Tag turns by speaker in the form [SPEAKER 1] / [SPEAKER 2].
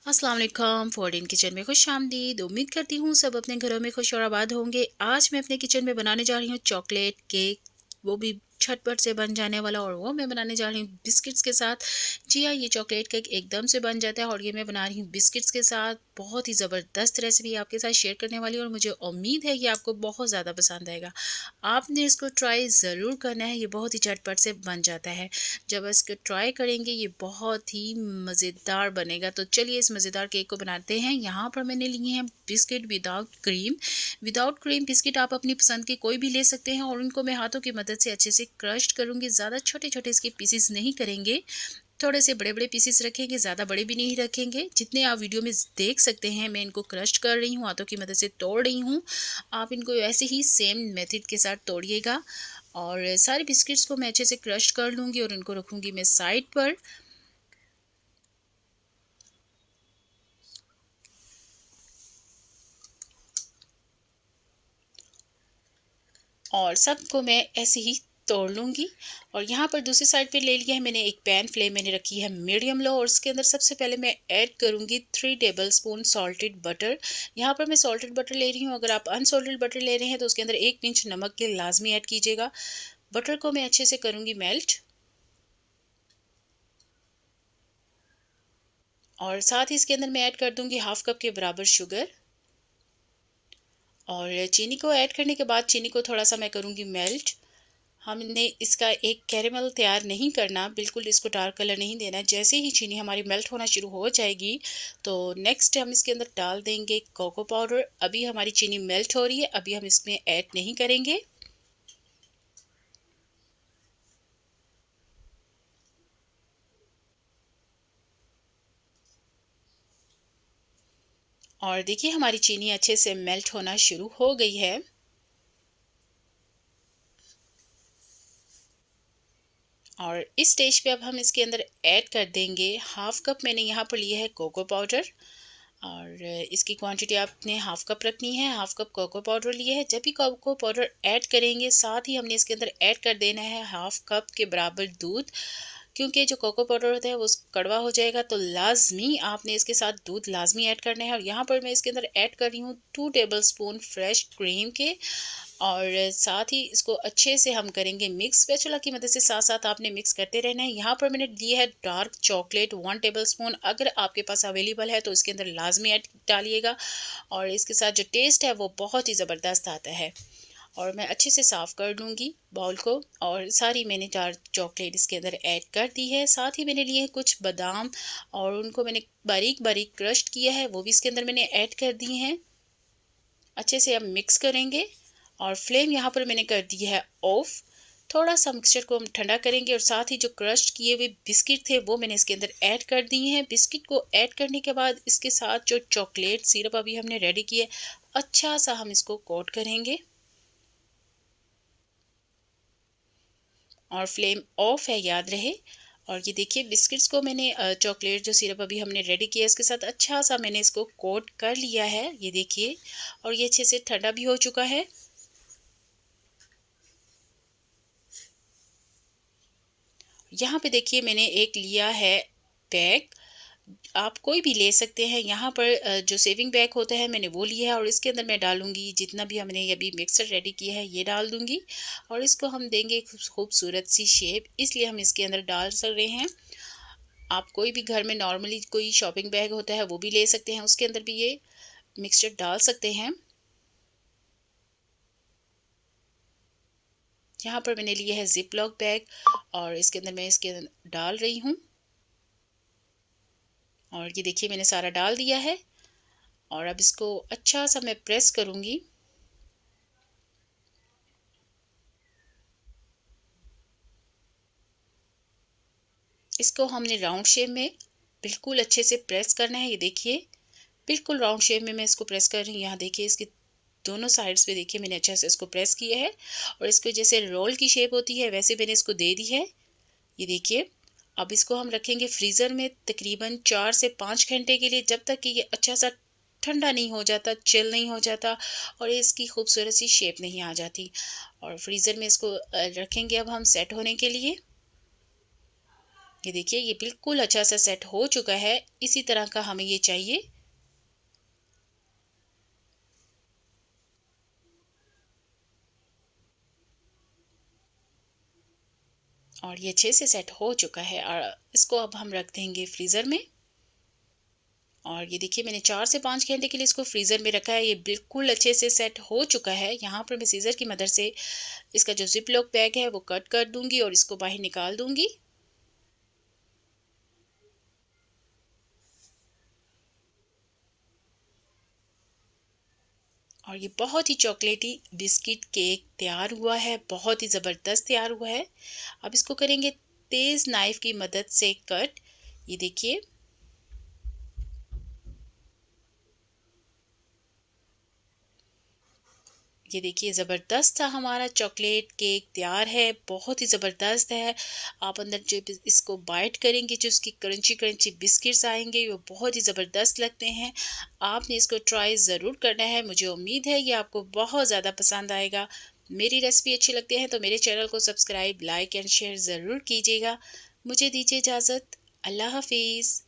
[SPEAKER 1] अस्सलाम वालेकुम। फॉरडीन किचन में खुश आमदीद। उम्मीद करती हूँ सब अपने घरों में खुश और आबाद होंगे। आज मैं अपने किचन में बनाने जा रही हूँ चॉकलेट केक, वो भी झटपट से बन जाने वाला। और वो मैं बनाने जा रही हूँ बिस्किट्स के साथ। जी हाँ, ये चॉकलेट केक एकदम से बन जाता है और ये मैं बना रही हूँ बिस्किट्स के साथ। बहुत ही ज़बरदस्त रेसिपी आपके साथ शेयर करने वाली हूँ और मुझे उम्मीद है कि आपको बहुत ज़्यादा पसंद आएगा। आपने इसको ट्राई ज़रूर करना है, ये बहुत ही झटपट से बन जाता है। जब इसको ट्राई करेंगे ये बहुत ही मज़ेदार बनेगा। तो चलिए इस मज़ेदार केक को बनाते हैं। यहाँ पर मैंने लिए हैं biscuit without cream. Without cream biscuit आप अपनी पसंद के कोई भी ले सकते हैं और उनको मैं हाथों की मदद से अच्छे से क्रश करूँगी। ज़्यादा छोटे छोटे इसके पीसीस नहीं करेंगे, थोड़े से बड़े बड़े पीसेस रखेंगे, ज़्यादा बड़े भी नहीं रखेंगे। जितने आप वीडियो में देख सकते हैं मैं इनको क्रश कर रही हूँ, हाथों की मदद से तोड़ रही हूँ। आप इनको ऐसे ही सेम मेथड के साथ तोड़िएगा। और सारे बिस्किट्स को मैं अच्छे से क्रश कर लूँगी और इनको रखूँगी मैं साइड पर। और सबको मैं ऐसे ही तोड़ लूँगी। और यहाँ पर दूसरी साइड पे ले लिया है मैंने एक पैन। फ्लेम मैंने रखी है मीडियम लो और उसके अंदर सबसे पहले मैं ऐड करूँगी 3 टेबलस्पून सॉल्टेड बटर। यहाँ पर मैं सॉल्टेड बटर ले रही हूँ। अगर आप अनसॉल्टेड बटर ले रहे हैं तो उसके अंदर 1 पिंच नमक के लाजमी ऐड कीजिएगा। बटर को मैं अच्छे से करूँगी मेल्ट। और साथ ही इसके अंदर मैं ऐड कर दूँगी हाफ कप के बराबर शुगर। और चीनी को ऐड करने के बाद चीनी को थोड़ा सा मैं करूँगी मेल्ट। हमने इसका एक कैरेमल तैयार नहीं करना, बिल्कुल इसको डार्क कलर नहीं देना। जैसे ही चीनी हमारी मेल्ट होना शुरू हो जाएगी तो नेक्स्ट हम इसके अंदर डाल देंगे कोको पाउडर। अभी हमारी चीनी मेल्ट हो रही है, अभी हम इसमें ऐड नहीं करेंगे। और देखिए हमारी चीनी अच्छे से मेल्ट होना शुरू हो गई है। और इस स्टेज पे अब हम इसके अंदर ऐड कर देंगे हाफ कप, मैंने यहाँ पर लिया है कोको पाउडर। और इसकी क्वांटिटी आपने हाफ कप रखनी है। हाफ कप कोको पाउडर लिए है। जब भी कोको पाउडर ऐड करेंगे साथ ही हमने इसके अंदर ऐड कर देना है हाफ कप के बराबर दूध। क्योंकि जो कोको पाउडर होता है वो कड़वा हो जाएगा तो लाजमी आपने इसके साथ दूध लाजमी ऐड करना है। और यहाँ पर मैं इसके अंदर ऐड कर रही हूँ 2 टेबलस्पून फ्रेश क्रीम के। और साथ ही इसको अच्छे से हम करेंगे मिक्स। स्पैचुला की मदद से साथ साथ आपने मिक्स करते रहना है। यहाँ पर मैंने ली है डार्क चॉकलेट 1 टेबलस्पून। अगर आपके पास अवेलेबल है तो इसके अंदर लाजमी ऐड डालिएगा और इसके साथ जो टेस्ट है वो बहुत ही ज़बरदस्त आता है। और मैं अच्छे से साफ़ कर लूँगी बाउल को। और सारी मैंने डार्क चॉकलेट इसके अंदर ऐड कर दी है। साथ ही मैंने लिए हैं कुछ बादाम और उनको मैंने बारीक बारीक क्रश्ड किया है, वो भी इसके अंदर मैंने ऐड कर दिए हैं। अच्छे से अब मिक्स करेंगे। और फ्लेम यहाँ पर मैंने कर दी है ऑफ। थोड़ा सा मिक्सचर को हम ठंडा करेंगे और साथ ही जो क्रश किए हुए बिस्किट थे वो मैंने इसके अंदर ऐड कर दिए हैं। बिस्किट को ऐड करने के बाद इसके साथ जो चॉकलेट सिरप अभी हमने रेडी किया अच्छा सा हम इसको कोट करेंगे। और फ्लेम ऑफ है, याद रहे। और ये देखिए बिस्किट्स को मैंने चॉकलेट जो सिरप अभी हमने रेडी किया इसके साथ अच्छा सा मैंने इसको कोट कर लिया है, ये देखिए। और ये अच्छे से ठंडा भी हो चुका है। यहाँ पे देखिए मैंने एक लिया है बैग। आप कोई भी ले सकते हैं। यहाँ पर जो सेविंग बैग होता है मैंने वो लिया है और इसके अंदर मैं डालूंगी जितना भी हमने अभी मिक्सर रेडी किया है ये डाल दूंगी। और इसको हम देंगे खूबसूरत सी शेप, इसलिए हम इसके अंदर डाल कर रहे हैं। आप कोई भी घर में नॉर्मली कोई शॉपिंग बैग होता है वो भी ले सकते हैं, उसके अंदर भी ये मिक्सचर डाल सकते हैं। यहाँ पर मैंने लिया है जिप लॉक बैग और इसके अंदर मैं इसके डाल रही हूँ। और ये देखिए मैंने सारा डाल दिया है। और अब इसको अच्छा सा मैं प्रेस करूँगी। इसको हमने राउंड शेप में बिल्कुल अच्छे से प्रेस करना है। ये देखिए बिल्कुल राउंड शेप में मैं इसको प्रेस कर रही हूँ। यहाँ देखिए इसके दोनों साइड्स पे देखिए मैंने अच्छे से इसको प्रेस किया है। और इसको जैसे रोल की शेप होती है वैसे मैंने इसको दे दी है, ये देखिए। अब इसको हम रखेंगे फ्रीज़र में तकरीबन 4 से 5 घंटे के लिए, जब तक कि ये अच्छा सा ठंडा नहीं हो जाता, चिल नहीं हो जाता और इसकी खूबसूरत सी शेप नहीं आ जाती। और फ्रीज़र में इसको रखेंगे अब हम सेट होने के लिए। ये देखिए ये बिल्कुल अच्छा सा सेट हो चुका है, इसी तरह का हमें ये चाहिए। और ये अच्छे से सेट हो चुका है और इसको अब हम रख देंगे फ्रीज़र में। और ये देखिए मैंने 4 से 5 घंटे के लिए इसको फ्रीज़र में रखा है, ये बिल्कुल अच्छे से सेट हो चुका है। यहाँ पर मैं सीज़र की मदद से इसका जो ज़िप लॉक बैग है वो कट कर दूँगी और इसको बाहर निकाल दूँगी। और ये बहुत ही चॉकलेटी बिस्किट केक तैयार हुआ है, बहुत ही ज़बरदस्त तैयार हुआ है। अब इसको करेंगे तेज़ नाइफ़ की मदद से कट। ये देखिए ये देखिए ज़बरदस्त सा हमारा चॉकलेट केक तैयार है, बहुत ही ज़बरदस्त है। आप अंदर जब इसको बाइट करेंगे जो इसकी क्रंची क्रंची बिस्किट्स आएँगे वो बहुत ही ज़बरदस्त लगते हैं। आपने इसको ट्राई ज़रूर करना है, मुझे उम्मीद है ये आपको बहुत ज़्यादा पसंद आएगा। मेरी रेसिपी अच्छी लगती है तो मेरे चैनल को सब्सक्राइब, लाइक एंड शेयर ज़रूर कीजिएगा। मुझे दीजिए इजाज़त। अल्लाह हाफ़िज़।